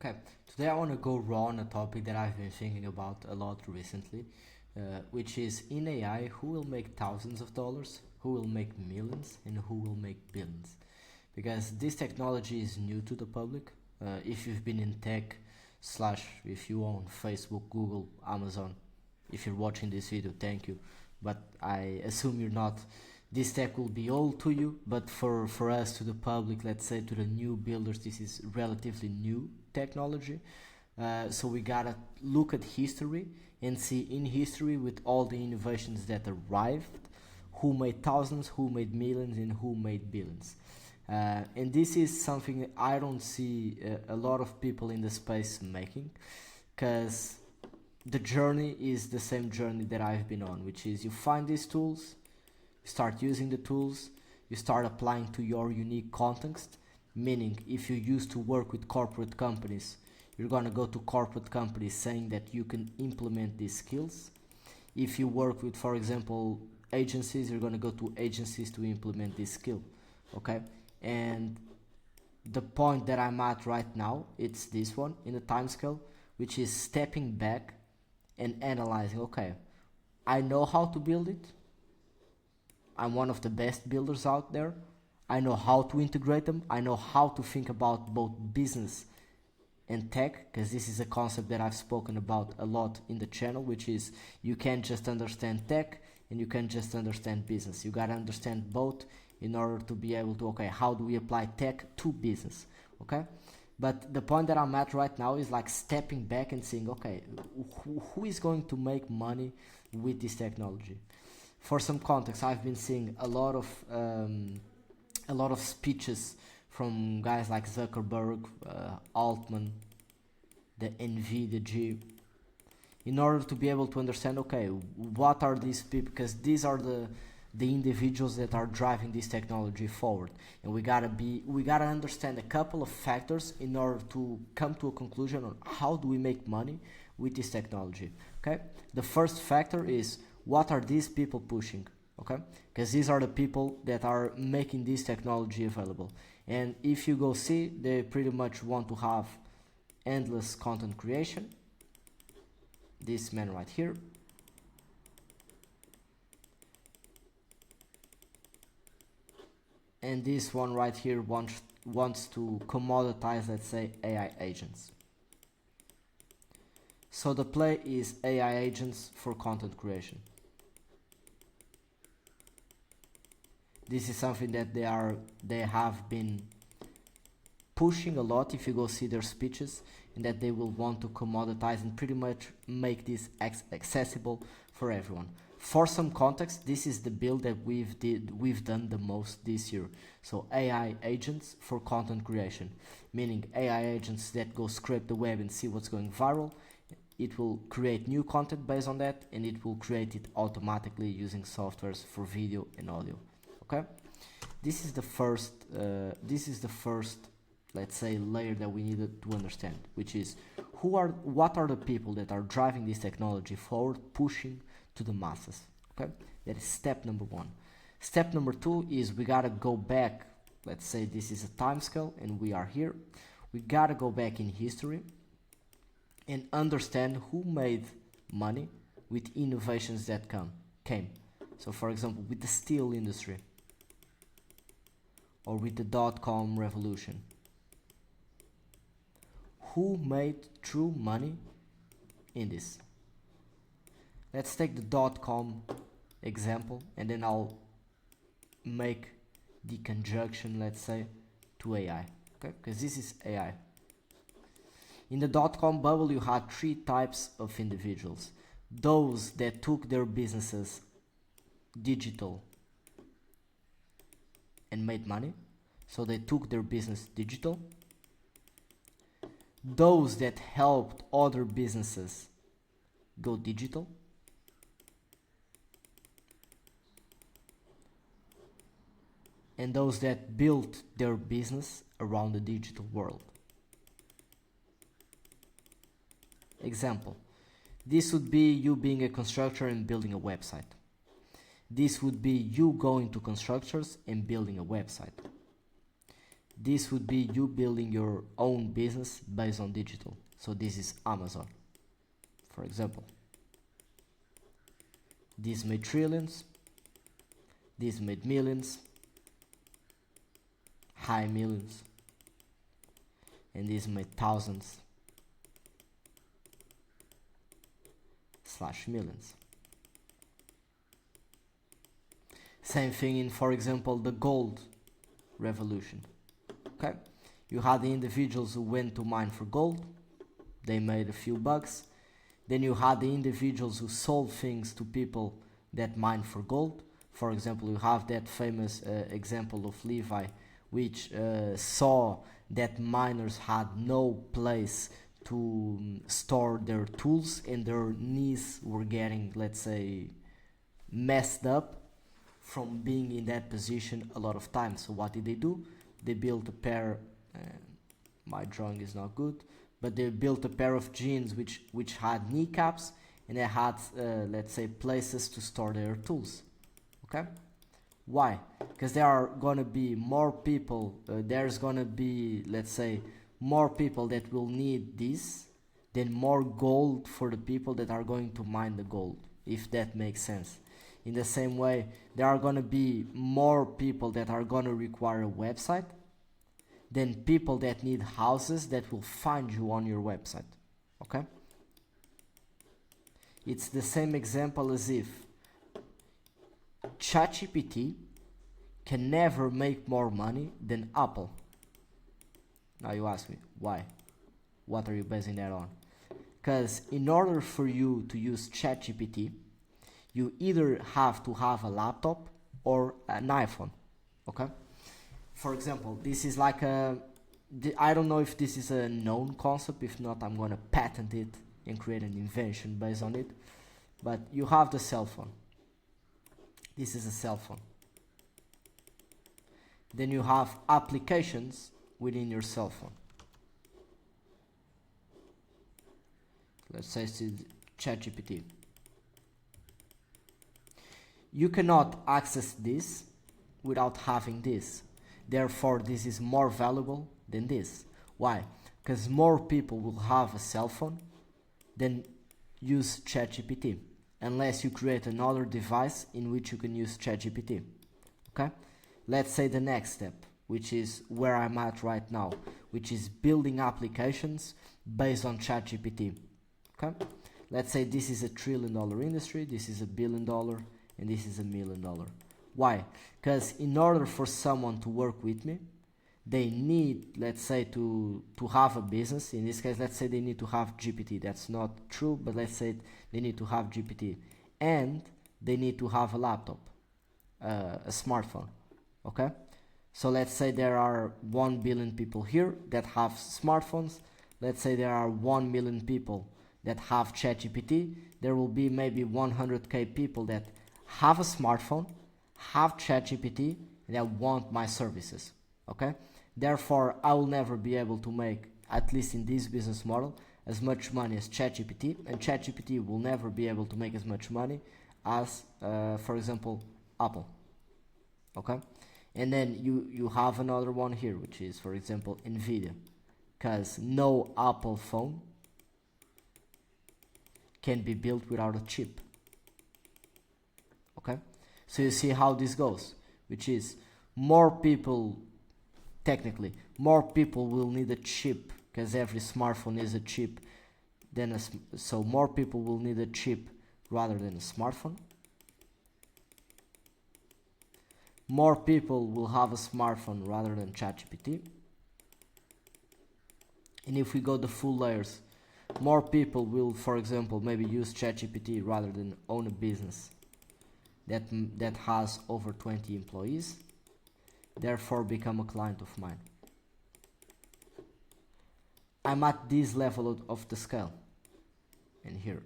Okay, today I want to go raw on a topic that I've been thinking about a lot recently, which is in AI, who will make thousands of dollars, who will make millions, and who will make billions. Because this technology is new to the public. If you've been in tech, slash, if you own Facebook, Google, Amazon, if you're watching this video, thank you. But I assume you're not. This tech will be old to you, but for us, to the public, let's say to the new builders, this is relatively new technology. So we gotta look at history and see in history with all the innovations that arrived, who made thousands, who made millions, and who made billions. And this is something that I don't see a lot of people in the space making, because the journey is the same journey that I've been on, which is you find these tools, you start using the tools, you start applying to your unique context. Meaning, if you used to work with corporate companies, you're gonna go to corporate companies saying that you can implement these skills. If you work with, for example, agencies, you're gonna go to agencies to implement this skill. Okay, and the point that I'm at right now, it's this one in the time scale, which is stepping back and analyzing. Okay, I know how to build it. I'm one of the best builders out there. I know how to integrate them. I know how to think about both business and tech, because this is a concept that I've spoken about a lot in the channel, which is you can't just understand tech and you can't just understand business. You gotta understand both in order to be able to, okay, how do we apply tech to business? Okay, but the point that I'm at right now is like stepping back and saying, okay, who is going to make money with this technology? For some context, I've been seeing a lot of speeches from guys like Zuckerberg, Altman, the Nvidia G, in order to be able to understand, okay, what are these people? Because these are the individuals that are driving this technology forward, and we gotta understand a couple of factors in order to come to a conclusion on how do we make money with this technology. Okay, the first factor is, what are these people pushing? Okay, because these are the people that are making this technology available, and if you go see, they pretty much want to have endless content creation. This man right here, and this one right here wants to commoditize, let's say, AI agents. So the play is AI agents for content creation. This is something that they have been pushing a lot, if you go see their speeches, and that they will want to commoditize and pretty much make this accessible for everyone. For some context, this is the build that we've done the most this year. So AI agents for content creation, meaning AI agents that go scrape the web and see what's going viral. It will create new content based on that, and it will create it automatically using softwares for video and audio. Okay, this is the first let's say layer that we needed to understand, which is what are the people that are driving this technology forward, pushing to the masses. Okay, that is step number one. Step number two is we gotta go back. Let's say this is a time scale and we are here. We gotta go back in history and understand who made money with innovations that came. So for example, with the steel industry, or with the dot-com revolution. Who made true money in this? Let's take the dot-com example, and then I'll make the conjunction, let's say, to AI. Okay, because this is AI. In the dot-com bubble, you had three types of individuals: those that took their businesses digital and made money, so they took their business digital. Those that helped other businesses go digital, and those that built their business around the digital world. Example, this would be you being a constructor and building a website. This would be you going to constructors and building a website. this would be you building your own business based on digital. So this is Amazon, for example. This made trillions, this made millions, high millions, and this made thousands slash millions. Same thing in, for example, the gold revolution. Okay, you had the individuals who went to mine for gold, they made a few bucks. Then you had the individuals who sold things to people that mine for gold. For example, you have that famous example of Levi, which saw that miners had no place to store their tools, and their knees were getting, let's say, messed up from being in that position a lot of times. So what did they do? They built a pair, my drawing is not good, but they built a pair of jeans which had kneecaps, and they had, let's say, places to store their tools. Okay? Why? Because there are gonna be more people, there's gonna be, let's say, more people that will need this than more gold for the people that are going to mine the gold, if that makes sense. In the same way, there are gonna be more people that are gonna require a website than people that need houses that will find you on your website. Okay? It's the same example as if ChatGPT can never make more money than Apple. Now you ask me, why? What are you basing that on? Because in order for you to use ChatGPT, you either have to have a laptop or an iPhone. Okay? For example, this is like I don't know if this is a known concept. If not, I'm gonna patent it and create an invention based on it. But you have the cell phone. This is a cell phone. Then you have applications within your cell phone. Let's say it's ChatGPT. You cannot access this without having this. Therefore, this is more valuable than this. Why? Because more people will have a cell phone than use ChatGPT, unless you create another device in which you can use ChatGPT. Okay? Let's say the next step, which is where I'm at right now, which is building applications based on ChatGPT. Okay? Let's say this is $1 trillion industry, this is $1 billion, and this is $1 million. Why? Because in order for someone to work with me, they need, let's say, to have a business. In this case, let's say they need to have GPT. That's not true, but let's say they need to have GPT. And they need to have a laptop, a smartphone. Okay? So let's say there are 1 billion people here that have smartphones. Let's say there are 1 million people that have ChatGPT. There will be maybe 100k people that have a smartphone, have ChatGPT, and that want my services. Okay? Therefore, I will never be able to make, at least in this business model, as much money as ChatGPT, and ChatGPT will never be able to make as much money as, for example, Apple. Okay? And then you have another one here, which is, for example, NVIDIA, because no Apple phone can be built without a chip. Okay? So you see how this goes, which is more people, technically, more people will need a chip, because every smartphone is a chip, so more people will need a chip rather than a smartphone. More people will have a smartphone rather than ChatGPT. And if we go the full layers, more people will, for example, maybe use ChatGPT rather than own a business that has over 20 employees, therefore become a client of mine. I'm at this level of the scale, and here,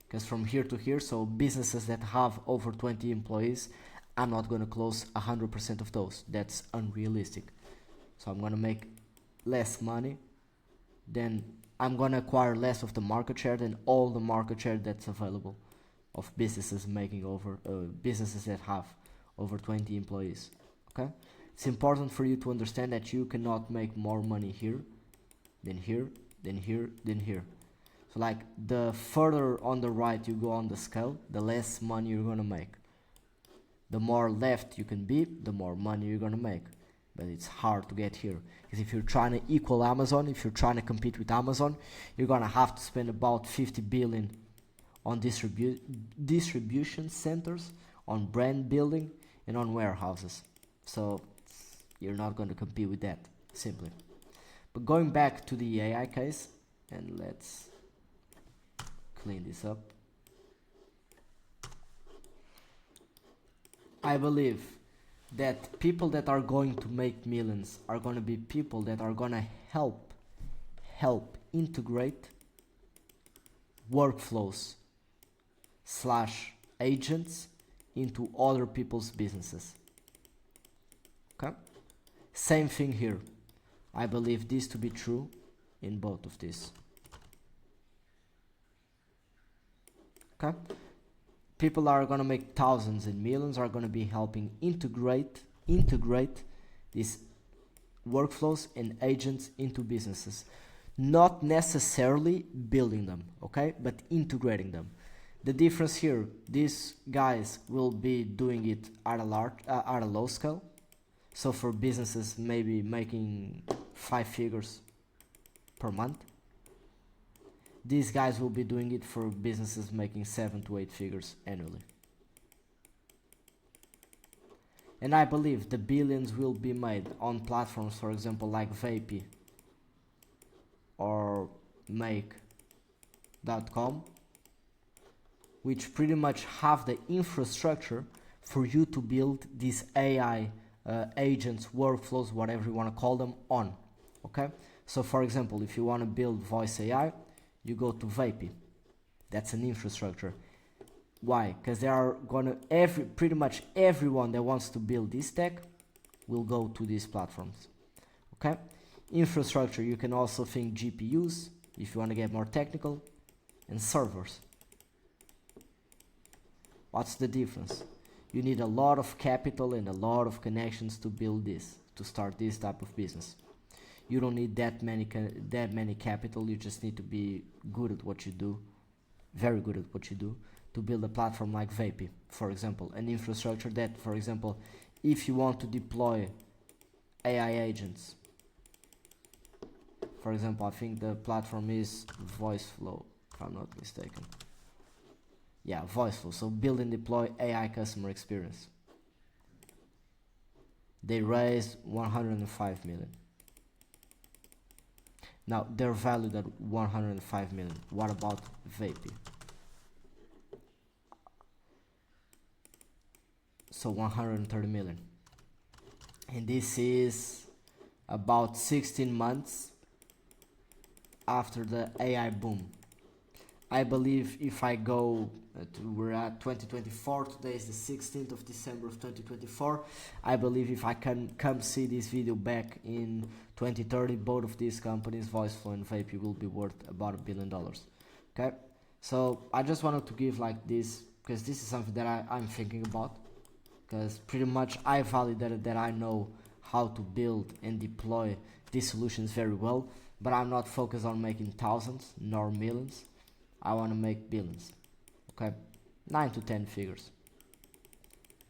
because from here to here, so businesses that have over 20 employees, I'm not going to close 100% of those. That's unrealistic. So I'm going to make less money, then I'm going to acquire less of the market share than all the market share that's available of businesses making over businesses that have over 20 employees. Okay? It's important for you to understand that you cannot make more money here than here, than here, than here. So like the further on the right you go on the scale, the less money you're gonna make. The more left you can be, the more money you're gonna make. But it's hard to get here, because if you're trying to equal Amazon, if you're trying to compete with Amazon, you're gonna have to spend about 50 billion on distribution centers, on brand building, and on warehouses. So you're not going to compete with that, simply. But going back to the AI case, and let's clean this up. I believe that people that are going to make millions are going to be people that are going to help integrate workflows / agents into other people's businesses. Okay? Same thing here. I believe this to be true in both of these. Okay? People are gonna make thousands and millions, are gonna be helping integrate these workflows and agents into businesses. Not necessarily building them, okay? But integrating them. The difference here, these guys will be doing it at a low scale. So for businesses maybe making 5 figures per month. These guys will be doing it for businesses making 7 to 8 figures annually. And I believe the billions will be made on platforms, for example, like Vapey or Make.com, which pretty much have the infrastructure for you to build these AI agents, workflows, whatever you want to call them, on. Okay? So for example, if you want to build voice AI, you go to Vapey. That's an infrastructure. Why? Because they are gonna pretty much everyone that wants to build this tech will go to these platforms. Okay? Infrastructure, you can also think GPUs if you want to get more technical, and servers. What's the difference? You need a lot of capital and a lot of connections to build this, to start this type of business. You don't need that many capital. You just need to be good at what you do, very good at what you do, to build a platform like Vapey, for example, an infrastructure that, for example, if you want to deploy AI agents, for example, I think the platform is VoiceFlow, if I'm not mistaken. Yeah, VoiceFlow. So build and deploy AI customer experience. They raised 105 million. Now they're valued at 105 million. What about Vapey? So 130 million. And this is about 16 months after the AI boom. I believe if I go we're at 2024, today is the 16th of December of 2024. I believe if I can come see this video back in 2030, both of these companies, VoiceFlow and Vapey, will be worth about $1 billion. Okay, so I just wanted to give like this, because this is something that I'm thinking about, because pretty much I validated that I know how to build and deploy these solutions very well, but I'm not focused on making thousands nor millions. I want to make billions. Okay, 9 to 10 figures.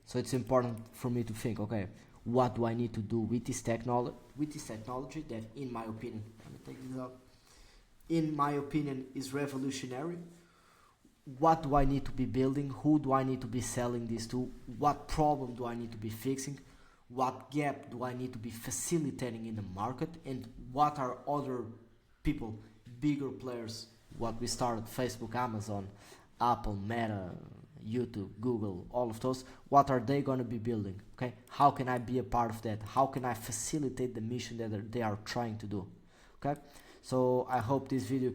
So it's important for me to think, okay, what do I need to do with this technology that, in my opinion, let me take this out, in my opinion, is revolutionary. What do I need to be building? Who do I need to be selling this to? What problem do I need to be fixing? What gap do I need to be facilitating in the market? And what are other people, bigger players, what we started, Facebook, Amazon, Apple, Meta, YouTube, Google, all of those, what are they going to be building? Okay, how can I be a part of that? How can I facilitate the mission that they are trying to do? Okay, so I hope this video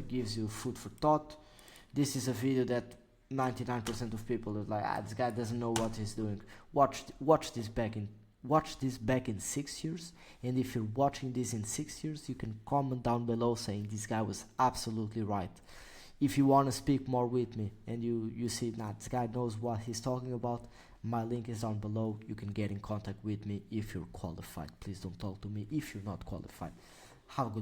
gives you food for thought. This is a video that 99% of people are like, this guy doesn't know what he's doing. Watch this back in 6 years, and if you're watching this in 6 years, you can comment down below saying this guy was absolutely right. If you want to speak more with me and you see that this guy knows what he's talking about, My link is down below. You can get in contact with me if you're qualified. Please don't talk to me if you're not qualified. Have a good